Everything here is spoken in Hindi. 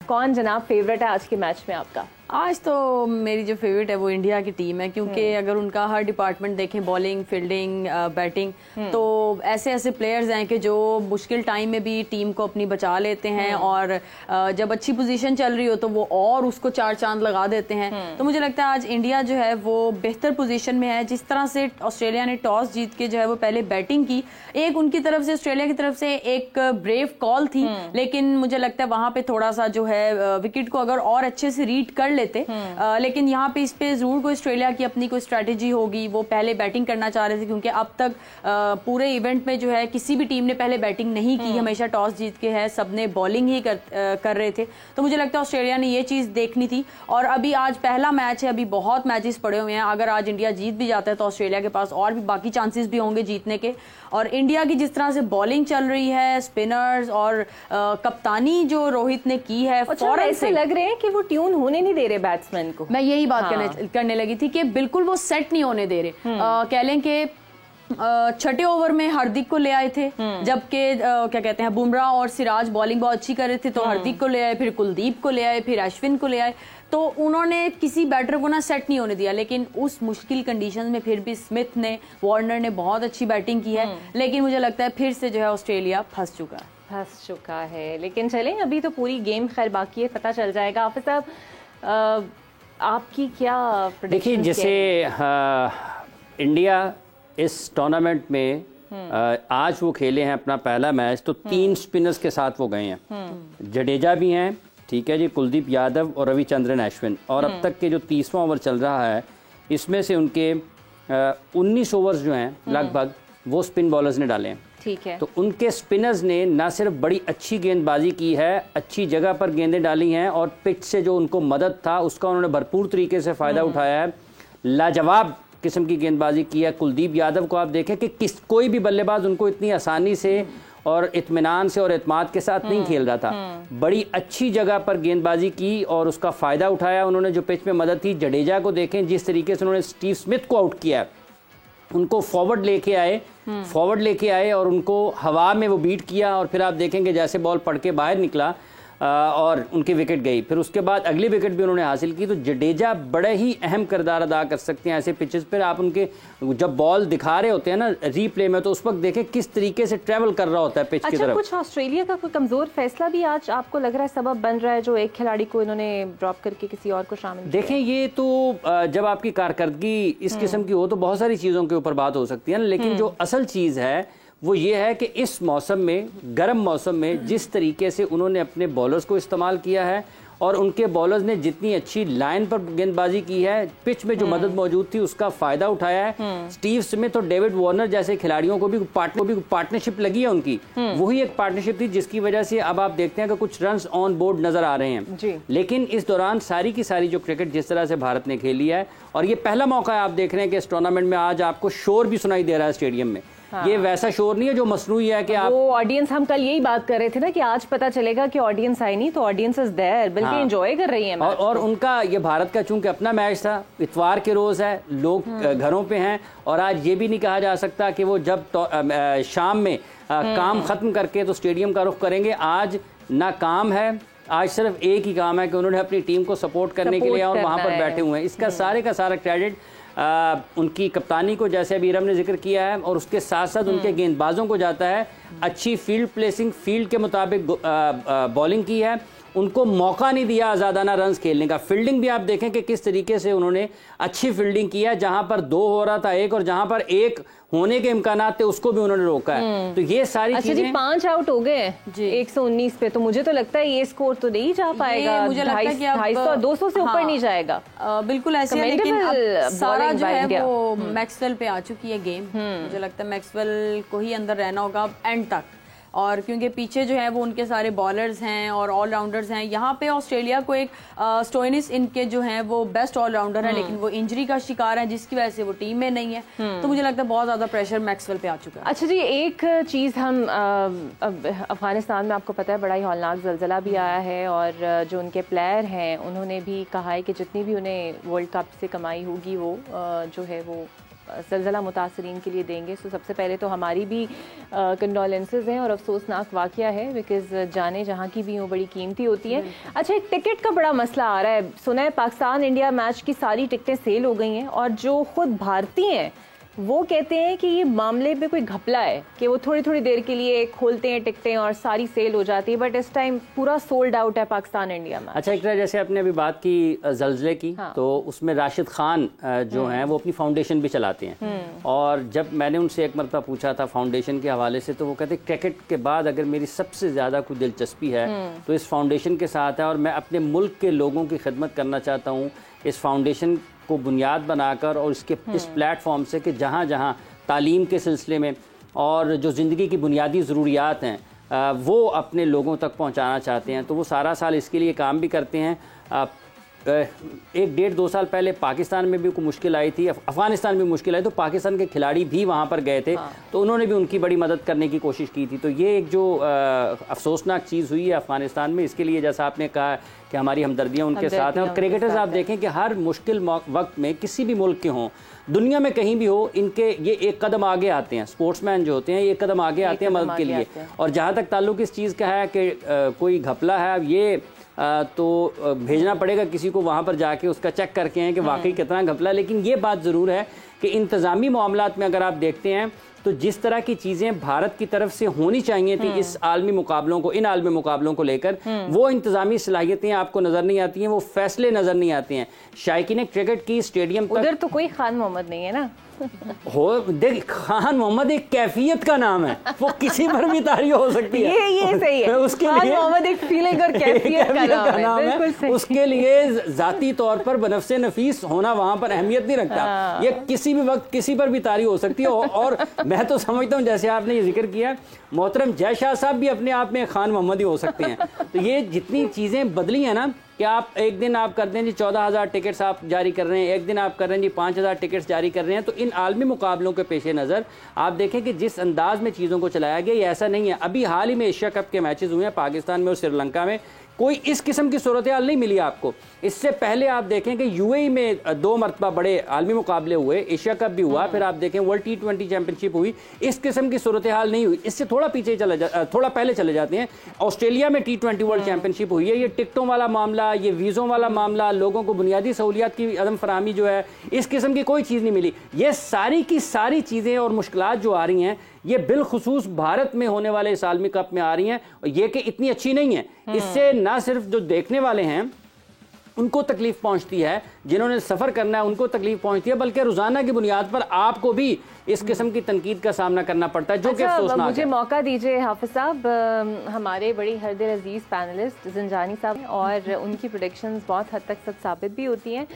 कौन जनाब फेवरेट है आज के मैच में आपका? आज तो मेरी जो फेवरेट है वो इंडिया की टीम है, क्योंकि अगर उनका हर डिपार्टमेंट देखें, बॉलिंग, फील्डिंग, बैटिंग, तो ऐसे ऐसे प्लेयर्स हैं कि जो मुश्किल टाइम में भी टीम को अपनी बचा लेते हैं और जब अच्छी पोजीशन चल रही हो तो वो और उसको चार चांद लगा देते हैं। तो मुझे लगता है आज इंडिया जो है वो बेहतर पोजीशन में है। जिस तरह से ऑस्ट्रेलिया ने टॉस जीत के जो है वो पहले बैटिंग की, एक उनकी तरफ से, ऑस्ट्रेलिया की तरफ से एक ब्रेव कॉल थी, लेकिन मुझे लगता है वहां पे थोड़ा सा जो है विकेट को अगर और अच्छे से रीड कर लेते, लेकिन यहाँ पे इस पे जरूर कोई ऑस्ट्रेलिया की अपनी कोई स्ट्रेटेजी होगी। वो पहले बैटिंग करना चाह रहे थे, क्योंकि अब तक पूरे इवेंट में जो है किसी भी टीम ने पहले बैटिंग नहीं की, हमेशा टॉस जीत के है सबने बॉलिंग ही कर रहे थे। तो मुझे लगता है ऑस्ट्रेलिया ने ये चीज देखनी थी। और अभी आज पहला मैच है, अभी बहुत मैचेस पड़े हुए हैं। अगर आज इंडिया जीत भी जाता है तो ऑस्ट्रेलिया के पास और भी बाकी चांसेस भी होंगे जीतने के। और इंडिया की जिस तरह से बॉलिंग चल रही है, स्पिनर्स और कप्तानी जो रोहित ने की है, फौरन से लग रहे हैं कि वो ट्यून होने नहीं दे रहे बैट्समैन को। मैं यही बात करने लगी थी कि बिल्कुल वो सेट नहीं होने दे रहे। कह लें कि छठे ओवर में हार्दिक को ले आए थे, जबकि क्या कहते हैं बुमराह और सिराज बॉलिंग बहुत अच्छी कर रहे थे, तो हार्दिक को ले आए, फिर कुलदीप को ले आए, फिर अश्विन को ले आए। तो उन्होंने किसी बैटर को ना सेट नहीं होने दिया। लेकिन उस मुश्किल कंडीशन में फिर भी स्मिथ ने, वार्नर ने बहुत अच्छी बैटिंग की है। लेकिन मुझे लगता है फिर से जो है ऑस्ट्रेलिया फंस चुका है। लेकिन चलें, अभी तो पूरी गेम खैर बाकी है, पता चल जाएगा। हाफिज साहब, आपकी क्या देखिए, जैसे इंडिया इस टूर्नामेंट में आज वो खेले हैं अपना पहला मैच, तो 3 स्पिनर्स के साथ वो गए हैं। जडेजा भी हैं, ठीक है जी, कुलदीप यादव और रविचंद्रन अश्विन। और अब तक के जो 30वां ओवर चल रहा है, इसमें से उनके 19 ओवर्स जो हैं लगभग वो स्पिन बॉलर्स ने डाले हैं। ठीक है। तो उनके स्पिनर्स ने ना सिर्फ बड़ी अच्छी गेंदबाजी की है, अच्छी जगह पर गेंदें डाली हैं, और पिच से जो उनको मदद था उसका उन्होंने भरपूर तरीके से फ़ायदा उठाया है। लाजवाब किस्म की गेंदबाजी की है। कुलदीप यादव को आप देखें कि कोई भी बल्लेबाज उनको इतनी आसानी से और इत्मीनान से और एतमाद के साथ नहीं खेल रहा था। बड़ी अच्छी जगह पर गेंदबाजी की और उसका फ़ायदा उठाया उन्होंने, जो पिच में मदद थी। जडेजा को देखें जिस तरीके से उन्होंने स्टीव स्मिथ को आउट किया, उनको फॉरवर्ड लेके आए और उनको हवा में वो बीट किया, और फिर आप देखेंगे जैसे बॉल पड़ के बाहर निकला और उनकी विकेट गई। फिर उसके बाद अगली विकेट भी उन्होंने हासिल की। तो जडेजा बड़े ही अहम किरदार अदा कर सकते हैं ऐसे पिचेस पर। आप उनके जब बॉल दिखा रहे होते हैं ना रीप्ले में, तो उस वक्त देखें किस तरीके से ट्रेवल कर रहा होता है पिच की तरफ। कुछ ऑस्ट्रेलिया का कोई कमजोर फैसला भी आज आपको लग रहा है सबब बन रहा है, जो एक खिलाड़ी को इन्होंने ड्रॉप करके किसी और को शामिल? देखें, ये तो जब आपकी कारकर्दगी इस किस्म की हो तो बहुत सारी चीज़ों के ऊपर बात हो सकती है ना, लेकिन जो असल चीज़ है वो ये है कि इस मौसम में, गर्म मौसम में, जिस तरीके से उन्होंने अपने बॉलर्स को इस्तेमाल किया है और उनके बॉलर्स ने जितनी अच्छी लाइन पर गेंदबाजी की है, पिच में जो मदद मौजूद थी उसका फायदा उठाया है। स्टीव स्मिथ और डेविड वार्नर जैसे खिलाड़ियों को भी पार्टनरशिप लगी है उनकी। वही एक पार्टनरशिप थी जिसकी वजह से अब आप देखते हैं कि कुछ रन्स ऑन बोर्ड नजर आ रहे हैं। लेकिन इस दौरान सारी की सारी जो क्रिकेट जिस तरह से भारत ने खेली है, और ये पहला मौका है आप देख रहे हैं कि इस टूर्नामेंट में आज आपको शोर भी सुनाई दे रहा है स्टेडियम में। ये वैसा शोर नहीं है जो मसनूई है कि आप वो ऑडियंस, हम कल यही बात कर रहे थे ना कि आज पता चलेगा कि ऑडियंस आई नहीं, तो ऑडियंस इज देयर, बल्कि एंजॉय कर रही है मैच। और उनका, ये भारत का चूंकि अपना मैच था, इतवार के रोज है, लोग घरों पे हैं, और आज ये भी नहीं कहा जा सकता कि वो जब शाम में काम खत्म करके तो स्टेडियम का रुख करेंगे। आज ना काम है, आज सिर्फ एक ही काम है कि उन्होंने अपनी टीम को सपोर्ट करने के लिए और वहां पर बैठे हुए हैं। इसका सारे का सारा क्रेडिट उनकी कप्तानी को, जैसे अभी इरम ने जिक्र किया है, और उसके साथ साथ उनके गेंदबाजों को जाता है। अच्छी फील्ड प्लेसिंग, फील्ड के मुताबिक बॉलिंग की है, उनको मौका नहीं दिया आज़ादाना रन्स खेलने का। फील्डिंग भी आप देखें कि किस तरीके से उन्होंने अच्छी फील्डिंग की है, जहां पर 2 हो रहा था 1, और जहां पर 1 होने के इम्कानात थे उसको भी उन्होंने रोका है। तो ये सारी चीजें 5 आउट हो गए 119 पे, तो मुझे तो लगता है ये स्कोर तो नहीं जा पाएगा। मुझे लगता है कि 250 200 से ऊपर नहीं जाएगा। बिल्कुल ऐसे है, लेकिन अब सारा जो है वो मैक्सवेल पे आ चुकी है गेम। मुझे लगता है मैक्सवेल को ही अंदर रहना होगा एंड तक, और क्योंकि पीछे जो है वो उनके सारे बॉलर्स हैं और ऑलराउंडर्स हैं। यहाँ पे ऑस्ट्रेलिया को एक स्टोइनिस इनके जो हैं वो बेस्ट ऑलराउंडर है, लेकिन वो इंजरी का शिकार है जिसकी वजह से वो टीम में नहीं है। तो मुझे लगता है बहुत ज्यादा प्रेशर मैक्सवेल पे आ चुका है। अच्छा जी, एक चीज हम अफगानिस्तान में आपको पता है बड़ा ही हौलनाक जलजला भी आया है, और जो उनके प्लेयर हैं उन्होंने भी कहा है कि जितनी भी उन्हें वर्ल्ड कप से कमाई होगी वो जो है वो ज़लज़ला मुतासरीन के लिए देंगे। सो सबसे पहले तो हमारी भी कंडोलेंसेस हैं और अफसोसनाक वाक़या है, बिकॉज़ जाने जहाँ की भी हो बड़ी कीमती होती है। अच्छा, एक टिकट का बड़ा मसला आ रहा है। सुना है पाकिस्तान इंडिया मैच की सारी टिकटें सेल हो गई हैं और जो खुद भारतीय हैं वो कहते हैं कि ये मामले पे कोई घपला है कि वो थोड़ी थोड़ी देर के लिए खोलते हैं टिकटें और सारी सेल हो जाती है, बट इस टाइम पूरा सोल्ड आउट है पाकिस्तान इंडिया में। अच्छा, इकरा, जैसे आपने अभी बात की ज़लज़ले की, हाँ। तो उसमें राशिद खान जो हैं वो अपनी फाउंडेशन भी चलाते हैं, और जब मैंने उनसे एक मरतबा पूछा था फाउंडेशन के हवाले से, तो वो कहते क्रिकेट के बाद अगर मेरी सबसे ज़्यादा कोई दिलचस्पी है तो इस फाउंडेशन के साथ है, और मैं अपने मुल्क के लोगों की खिदमत करना चाहता हूँ इस फाउंडेशन को बुनियाद बनाकर और इसके इस प्लेटफॉर्म से कि जहाँ जहाँ तालीम के सिलसिले में और जो ज़िंदगी की बुनियादी ज़रूरियात हैं वो अपने लोगों तक पहुँचाना चाहते हैं। तो वो सारा साल इसके लिए काम भी करते हैं। 1-1.5-2 साल पहले पाकिस्तान में भी कोई मुश्किल आई थी, अफ़गानिस्तान में मुश्किल आई, तो पाकिस्तान के खिलाड़ी भी वहाँ पर गए थे, तो उन्होंने भी उनकी बड़ी मदद करने की कोशिश की थी। तो ये एक जो अफसोसनाक चीज़ हुई है अफ़गानिस्तान में, इसके लिए जैसा आपने कहा कि हमारी हमदर्दियाँ उनके साथ हैं। और क्रिकेटर्स आप देखें कि हर मुश्किल वक्त में किसी भी मुल्क के हों, दुनिया में कहीं भी हो, इनके ये एक कदम आगे आते हैं। स्पोर्ट्समैन जो होते हैं ये एक कदम आगे आते हैं मदद के लिए। और जहाँ तक ताल्लुक़ इस चीज़ का है कि कोई घपला है, अब ये तो भेजना पड़ेगा किसी को वहाँ पर जाके उसका चेक करके हैं कि वाकई कितना घपला। लेकिन ये बात ज़रूर है कि इंतज़ामी मामलात में अगर आप देखते हैं तो जिस तरह की चीज़ें भारत की तरफ से होनी चाहिए थी इस आलमी मुकाबलों को, इन आलमी मुकाबलों को लेकर, वो इंतज़ामी सलाहियतें आपको नज़र नहीं आती हैं, वो फैसले नज़र नहीं आते हैं। शायकीन क्रिकेट की स्टेडियम उधर तो कोई खान मोहम्मद नहीं है ना हो। देख, खान मोहम्मद एक कैफियत का नाम है, वो किसी पर भी तारीफ हो सकती है। ये सही है, उसके खान लिए मोहम्मद एक फीलिंग और कैफियत का नाम है। उसके लिए जाती तौर पर बनफ्से नफीस होना वहां पर अहमियत नहीं रखता। ये किसी भी वक्त किसी पर भी तारीफ हो सकती है। और मैं तो समझता हूँ, जैसे आपने ये जिक्र किया, मोहतरम जय शाह साहब भी अपने आप में खान मोहम्मद ही हो सकते हैं। तो ये जितनी चीज़ें बदली हैं ना, कि आप एक दिन आप कर दें जी 14,000 टिकट्स आप जारी कर रहे हैं, एक दिन आप कर रहे हैं जी 5,000 टिकट्स जारी कर रहे हैं, तो इन आलमी मुकाबलों के पेश नज़र आप देखें कि जिस अंदाज में चीज़ों को चलाया गया, ये ऐसा नहीं है। अभी हाल ही में एशिया कप के मैचेस हुए हैं पाकिस्तान में और श्रीलंका में, कोई इस किस्म की सूरत हाल नहीं मिली आपको। इससे पहले आप देखें कि यूएई में 2 मरतबा बड़े आलमी मुकाबले हुए, एशिया कप भी हुआ, फिर आप देखें वर्ल्ड T20 चैंपियनशिप हुई, इस किस्म की सूरत हाल नहीं हुई। इससे थोड़ा पहले चले जाते हैं, ऑस्ट्रेलिया में T20 वर्ल्ड चैंपियनशिप हुई है। ये टिकटों वाला मामला, ये वीज़ों वाला मामला, लोगों को बुनियादी सहूलियात की अदम फराहमी जो है, इस किस्म की कोई चीज़ नहीं मिली। ये सारी की सारी चीज़ें और मुश्किलात जो आ रही हैं, ये बिलखुसूस भारत में होने वाले इस आलमी कप में आ रही हैं, और ये कि इतनी अच्छी नहीं है। इससे ना सिर्फ जो देखने वाले हैं उनको तकलीफ पहुंचती है, जिन्होंने सफ़र करना है उनको तकलीफ पहुंचती है, बल्कि रोज़ाना की बुनियाद पर आपको भी इस किस्म की तनकीद का सामना करना पड़ता है, जो कि अफसोसनाक है। मुझे मौका दीजिए हाफिज साहब, हमारे बड़ी हरदिल अजीज़ पैनलिस्ट ज़ंजानी साहब, और उनकी प्रेडिक्शंस बहुत हद तक सच साबित भी होती हैं।